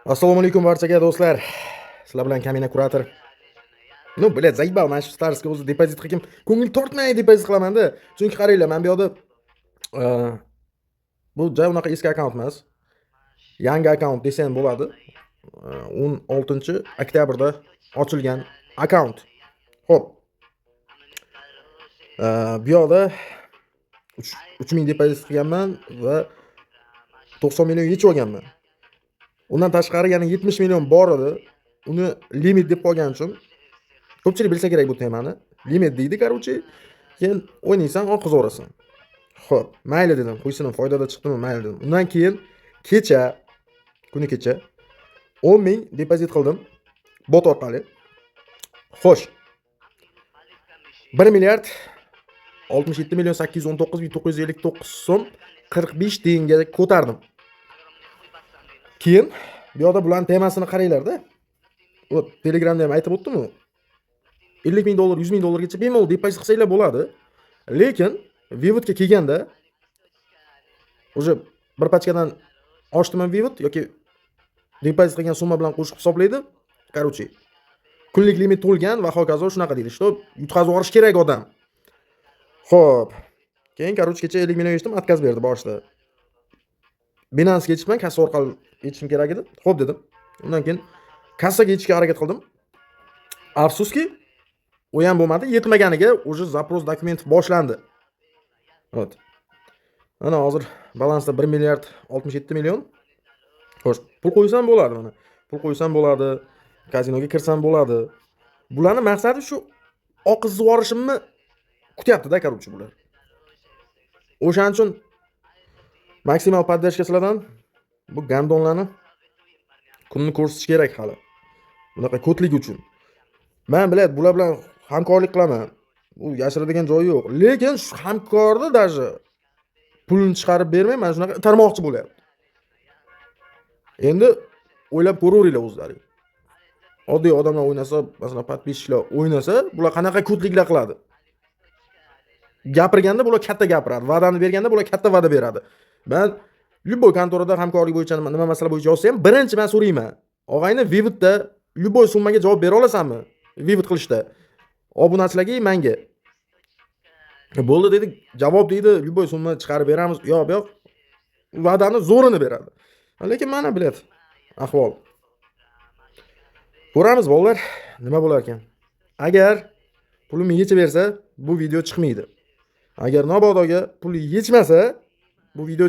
Assalomu alaykum barchaga do'stlar. Sizlar bilan Kamina kurator. Bilet zaybal mana shu starsga o'zi depozit qilgan. Ko'ngil tortmay depozit qilaman-da. Chunki qaranglar, men bu yoqda bu joy unaqa eski akkaunt emas. Yangi akkaunt desam bo'ladi. 16-oktyabrda ochilgan akkaunt. Xo'p. Bu yoqda 3000 depozit qilganman va 90 million yechib olganman. Undan tashqari yana 70 million bor edi. Uni limit deb qo'ygan uchun ko'pchilik bilsa kerak bu temani. Limit deydi, короче. Keyin o'ynaysan, oqizaverasan. Xo'p, mayli dedim. Qo'ysinim, foydada chiqdimi, mayli dedim. Undan keyin kuni kecha 10 ming depozit qildim bot orqali. Xo'sh. 1 milliard 67 million 819 ming 959 so'm 45 tiyinga ko'tardim. Keyin bu yoqda bularning temasini qaranglar-da. O Telegramda ham aytib o'tdim-ku. 50 ming dollar, 100 ming dollargacha bemalol depozit qilsanglar bo'ladi. Lekin Vividga kelganda o'sha bir pachkadan ochdiman Vivid yoki depozit qilgan summa bilan qo'shib hisoblaydi. Короче, kunlik limit to'lgan va hokazo shunaqa deydi. Что yutqazib yuborish kerak odam. Xo'p. Keyin короче kecha 50 million yechdim, отказ berdi boshida. Binance'ga yechibman, kassa orqali yechishim kerak edi. Xo'p dedim. Undan keyin kassaga yechishga harakat qildim. Afsuski, u ham bo'lmadi. Yetmaganiga o'sha zaпрос dokument boshlandi. Xo'p. Mana hozir balansda 1 milliard 67 million. Xo'sh, pul qo'ysam bo'ladi mana. Pul qo'ysam bo'ladi, kazinoga kirsam bo'ladi. Bularning maqsadi shu oqizib yuborishimni kutyapti-da, короче, bular. O'shaning uchun maksimal poddержка sizlardan bu gandonlarni kunni ko'rsatish kerak hali. Bunaqa ko'tlik uchun. Men biladi, bular bilan hamkorlik qilaman. U yashiradigan joyi yo'q. Lekin shu hamkorni даже pulini chiqarib bermay, men shunaqa tarmoqchi bo'lyapti. Endi o'ylab ko'raveringlar o'zlaring. Oddiy odamlar o'ynasa, masalan, podpисчиklar o'ynasa, bular qanaqa ko'tliklar qiladi? Gapirganda bular katta gapiradi, va'dani berganda bular katta va'da beradi. Men любой kontorada hamkorlik bo'yicha nima masala bo'yicha yozsa ham, birinchi men so'rayman. Og'ayni Vividda любой summaga javob bera olasanmi? Vivid qilishda. Obunachilarga menga. Bo'ldi dedi, javob deydi, любой summa chiqarib beramiz. Yo'q, yo'q. Va'dani zo'rini beradi. Lekin mana biladi ahvol. Ko'ramiz bolalar, nima bo'lar ekan. Agar pulimni yechib bersa, bu video chiqmaydi. Agar Nobodoga pul yechmasa, bu video